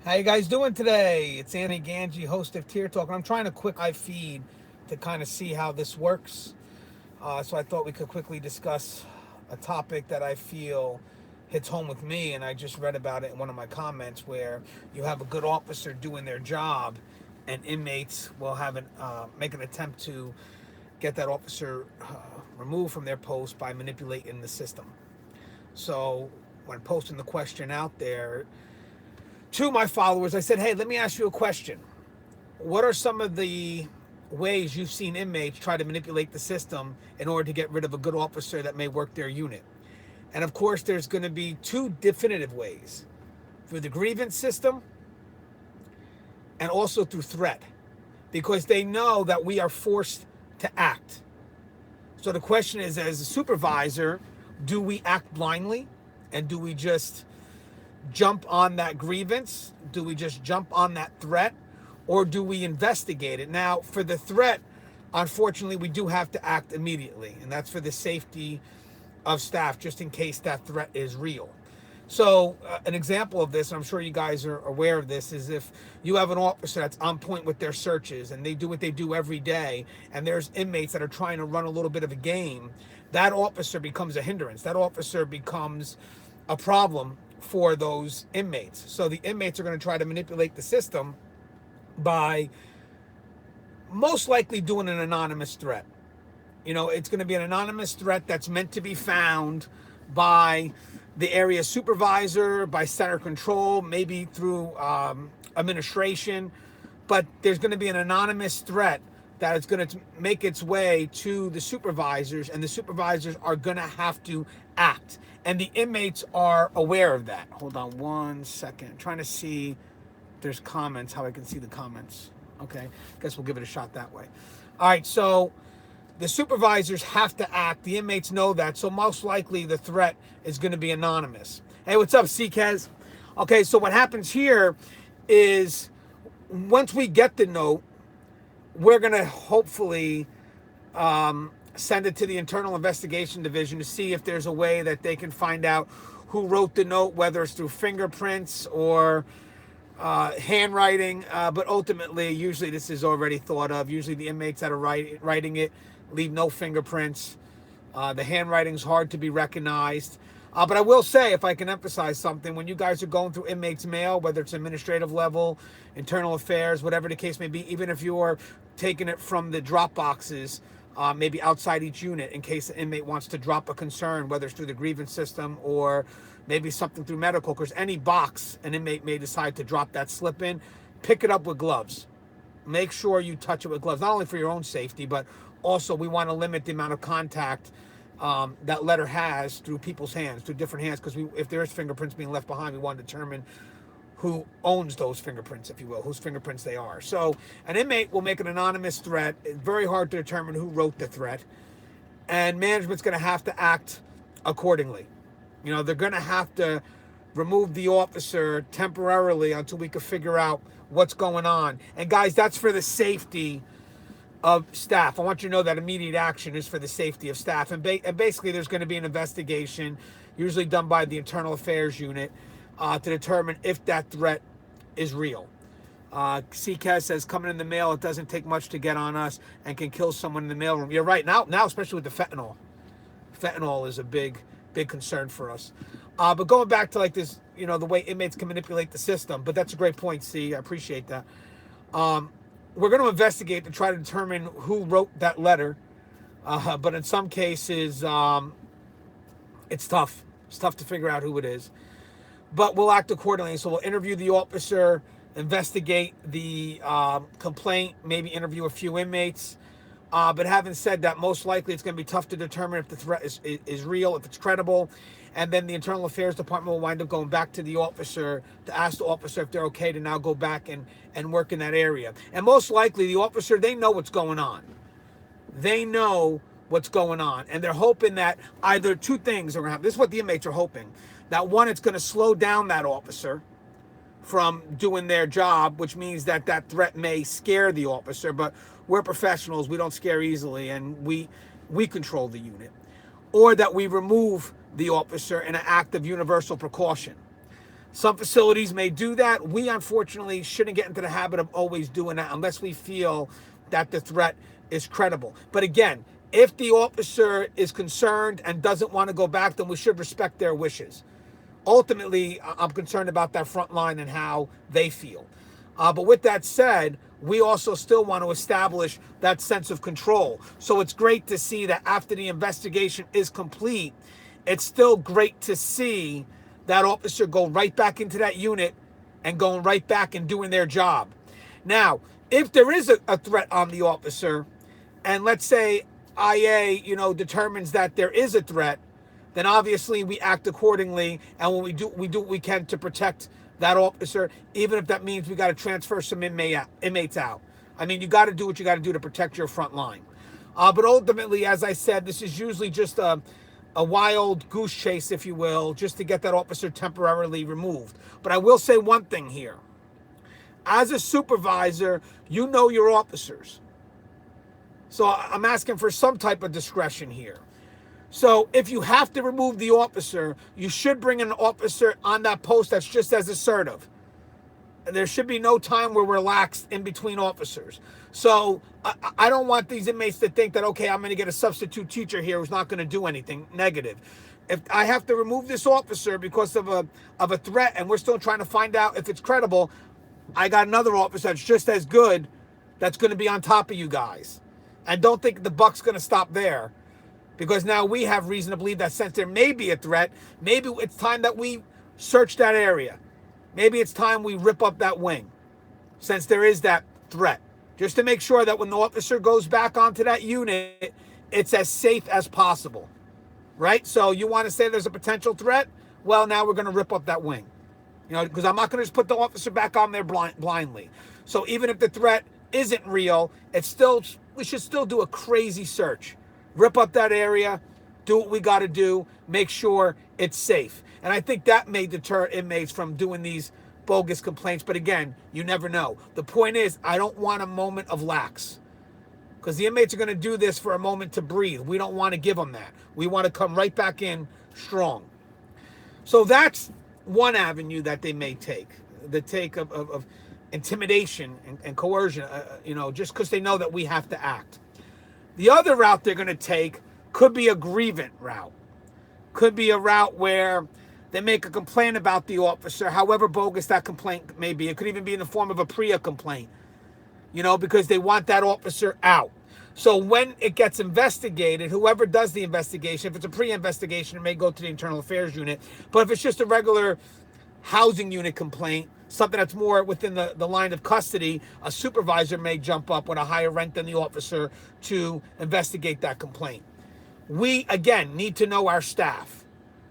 How you guys doing today? It's Gangi, host of Tier Talk, and I'm trying to quick live feed to kind of see how this works. So I thought we could quickly discuss a topic that I feel hits home with me, and I just read about it in one of my comments where you have a good officer doing their job, and inmates will make an attempt to get that officer removed from their post by manipulating the system. So when posting the question out there, to my followers, I said, hey, let me ask you a question. What are some of the ways you've seen inmates try to manipulate the system in order to get rid of a good officer that may work their unit? And of course, there's going to be two definitive ways, through the grievance system and also through threat, because they know that we are forced to act. So the question is, as a supervisor, do we act blindly and do we just jump on that grievance? Do we just jump on that threat? Or do we investigate it? Now, for the threat, unfortunately, we do have to act immediately, and that's for the safety of staff, just in case that threat is real. So, an example of this, and I'm sure you guys are aware of this, is if you have an officer that's on point with their searches and they do what they do every day, and there's inmates that are trying to run a little bit of a game, that officer becomes a hindrance. That officer becomes a problem for those inmates. So the inmates are going to try to manipulate the system by most likely doing an anonymous threat. You know, it's going to be an anonymous threat that's meant to be found by the area supervisor, by center control, maybe through administration. But there's going to be an anonymous threat that is going to make its way to the supervisors, and the supervisors are going to have to act. And the inmates are aware of that. Hold on one second. I'm trying to see if there's comments, how I can see the comments. Okay, guess we'll give it a shot that way. All right, so the supervisors have to act. The inmates know that, so most likely the threat is going to be anonymous. Hey, what's up, CKez? Okay, so what happens here is once we get the note, we're going to hopefully send it to the Internal Investigation Division to see if there's a way that they can find out who wrote the note, whether it's through fingerprints or handwriting. But ultimately, usually this is already thought of. Usually the inmates that are writing it leave no fingerprints. The handwriting's hard to be recognized. But I will say, if I can emphasize something, when you guys are going through inmates' mail, whether it's administrative level, internal affairs, whatever the case may be, even if you're taking it from the drop boxes, maybe outside each unit, in case the inmate wants to drop a concern, whether it's through the grievance system or maybe something through medical, because any box an inmate may decide to drop that slip in, pick it up with gloves. Make sure you touch it with gloves, not only for your own safety, but also we want to limit the amount of contact that letter has through people's hands, through different hands, because if there is fingerprints being left behind, we want to determine who owns those fingerprints, if you will, whose fingerprints they are. So an inmate will make an anonymous threat. It's very hard to determine who wrote the threat, and management's going to have to act accordingly. You know, they're going to have to remove the officer temporarily until we can figure out what's going on. And guys, that's for the safety of staff. I want you to know that immediate action is for the safety of staff. And basically, there's going to be an investigation, usually done by the Internal Affairs Unit, to determine if that threat is real. CKS says, coming in the mail, it doesn't take much to get on us and can kill someone in the mailroom. You're right. Now, especially with the fentanyl. Fentanyl is a big concern for us. But going back to like this, you know, the way inmates can manipulate the system. But that's a great point, C. I appreciate that. We're going to investigate to try to determine who wrote that letter. But in some cases, it's tough. It's tough to figure out who it is. But we'll act accordingly. So we'll interview the officer, investigate the complaint, maybe interview a few inmates. But having said that, most likely it's going to be tough to determine if the threat is real, if it's credible. And then the Internal Affairs Department will wind up going back to the officer to ask the officer if they're okay to now go back and work in that area. And most likely the officer, they know what's going on. They know what's going on. And they're hoping that either two things are going to happen. This is what the inmates are hoping. That one, it's going to slow down that officer from doing their job, which means that that threat may scare the officer. But we're professionals. We don't scare easily, and we control the unit. Or that we remove the officer in an act of universal precaution. Some facilities may do that. We unfortunately shouldn't get into the habit of always doing that unless we feel that the threat is credible. But again, if the officer is concerned and doesn't want to go back, then we should respect their wishes. Ultimately, I'm concerned about that front line and how they feel. But with that said, we also still want to establish that sense of control. So it's great to see that after the investigation is complete, it's still great to see that officer go right back into that unit and going right back and doing their job. Now, if there is a threat on the officer, and let's say IA, determines that there is a threat, then obviously we act accordingly, and when we do what we can to protect that officer, even if that means we got to transfer some inmates out. I mean, you got to do what you got to do to protect your front line. But ultimately, as I said, this is usually just a wild goose chase, if you will, just to get that officer temporarily removed. But I will say one thing here. As a supervisor, you know your officers. So I'm asking for some type of discretion here. So if you have to remove the officer, you should bring an officer on that post that's just as assertive. There should be no time where we're lax in between officers. So I don't want these inmates to think that, okay, I'm going to get a substitute teacher here who's not going to do anything negative. If I have to remove this officer because of a threat and we're still trying to find out if it's credible, I got another officer that's just as good that's going to be on top of you guys. And don't think the buck's going to stop there. Because now we have reason to believe that since there may be a threat, maybe it's time that we search that area. Maybe it's time we rip up that wing, since there is that threat. Just to make sure that when the officer goes back onto that unit, it's as safe as possible. Right? So you want to say there's a potential threat? Well, now we're going to rip up that wing. Because I'm not going to just put the officer back on there blindly. So even if the threat isn't real, we should still do a crazy search. Rip up that area, do what we got to do, make sure it's safe. And I think that may deter inmates from doing these bogus complaints. But again, you never know. The point is, I don't want a moment of lax. Because the inmates are going to do this for a moment to breathe. We don't want to give them that. We want to come right back in strong. So that's one avenue that they may take. The take of intimidation and coercion, just because they know that we have to act. The other route they're going to take could be a grievance route. Could be a route where they make a complaint about the officer, however bogus that complaint may be. It could even be in the form of a PREA complaint, because they want that officer out. So when it gets investigated, whoever does the investigation, if it's a PREA investigation, it may go to the Internal Affairs Unit. But if it's just a regular housing unit complaint, something that's more within the line of custody, a supervisor may jump up with a higher rank than the officer to investigate that complaint. We, again, need to know our staff.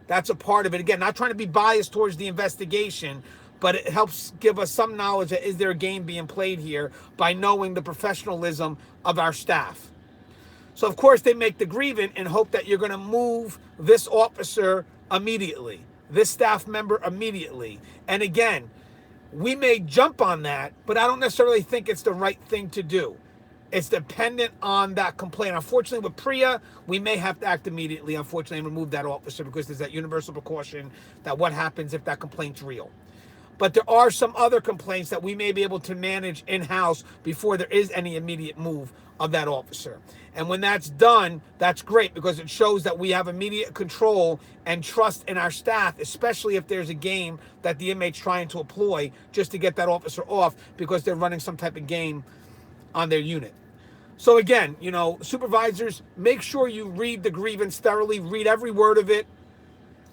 That's a part of it. Again, not trying to be biased towards the investigation, but it helps give us some knowledge that is there a game being played here by knowing the professionalism of our staff. So, of course, they make the grievance and hope that you're going to move this officer immediately, this staff member immediately. And again, we may jump on that, but I don't necessarily think it's the right thing to do. It's dependent on that complaint. Unfortunately, with PREA, we may have to act immediately, unfortunately, and remove that officer because there's that universal precaution that what happens if that complaint's real. But there are some other complaints that we may be able to manage in-house before there is any immediate move of that officer. And when that's done, that's great because it shows that we have immediate control and trust in our staff, especially if there's a game that the inmate's trying to employ just to get that officer off because they're running some type of game on their unit. So again, supervisors, make sure you read the grievance thoroughly, read every word of it,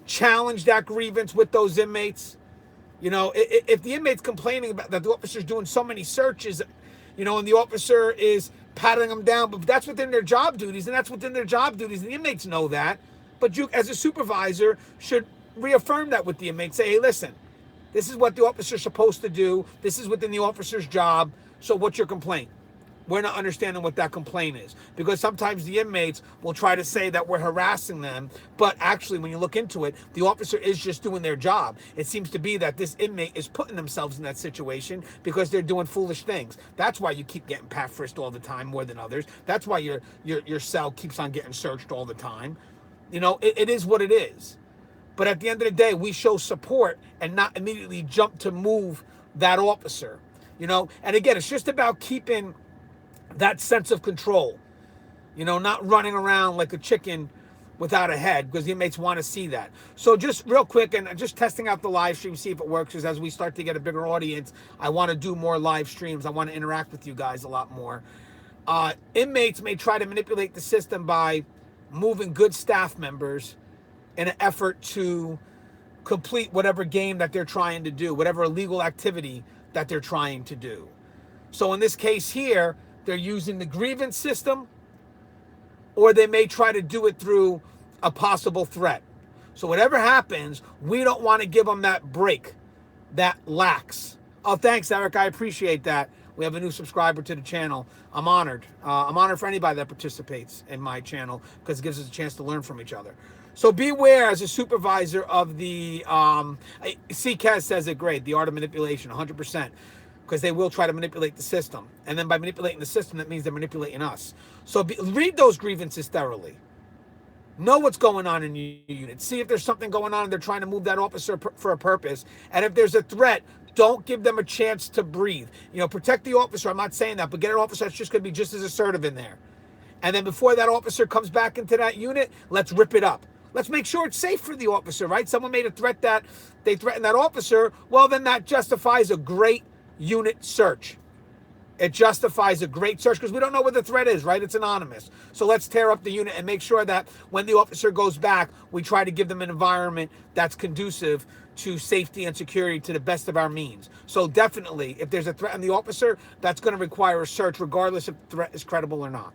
challenge that grievance with those inmates. If the inmate's complaining about that the officer's doing so many searches, and the officer is patting them down, but that's within their job duties, and the inmates know that. But you, as a supervisor, should reaffirm that with the inmate. Say, hey, listen, this is what the officer's supposed to do. This is within the officer's job. So what's your complaint? We're not understanding what that complaint is. Because sometimes the inmates will try to say that we're harassing them, but actually when you look into it, the officer is just doing their job. It seems to be that this inmate is putting themselves in that situation because they're doing foolish things. That's why you keep getting pat frisked all the time more than others. That's why your cell keeps on getting searched all the time. It is what it is. But at the end of the day, we show support and not immediately jump to move that officer. And again, it's just about keeping that sense of control. Not running around like a chicken without a head, because the inmates want to see that. So just real quick, and just testing out the live stream, see if it works, because as we start to get a bigger audience, I want to do more live streams. I want to interact with you guys a lot more. Inmates may try to manipulate the system by moving good staff members in an effort to complete whatever game that they're trying to do, whatever illegal activity that they're trying to do. So in this case here, they're using the grievance system, or they may try to do it through a possible threat. So whatever happens, we don't want to give them that break, that lax. Oh, thanks, Eric. I appreciate that. We have a new subscriber to the channel. I'm honored. I'm honored for anybody that participates in my channel, because it gives us a chance to learn from each other. So beware as a supervisor of the, CCAS says it great, the art of manipulation, 100%. Because they will try to manipulate the system. And then by manipulating the system, that means they're manipulating us. So read those grievances thoroughly. Know what's going on in your unit. See if there's something going on and they're trying to move that officer for a purpose. And if there's a threat, don't give them a chance to breathe. Protect the officer. I'm not saying that, but get an officer that's just going to be just as assertive in there. And then before that officer comes back into that unit, let's rip it up. Let's make sure it's safe for the officer, right? Someone made a threat that they threatened that officer. Well, then that justifies a great unit search. It justifies a great search because we don't know what the threat is, right? It's anonymous. So let's tear up the unit and make sure that when the officer goes back, we try to give them an environment that's conducive to safety and security to the best of our means. So definitely, if there's a threat on the officer, that's going to require a search regardless if the threat is credible or not,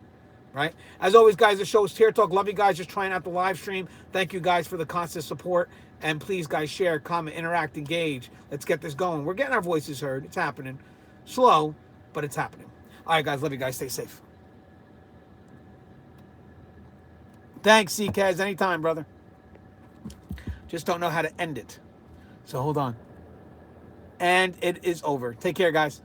right? As always, guys, the show is Tier Talk. Love you guys just trying out the live stream. Thank you guys for the constant support. And please, guys, share, comment, interact, engage. Let's get this going. We're getting our voices heard. It's happening. Slow, but it's happening. All right, guys. Love you guys. Stay safe. Thanks, CKaz. Anytime, brother. Just don't know how to end it. So hold on. And it is over. Take care, guys.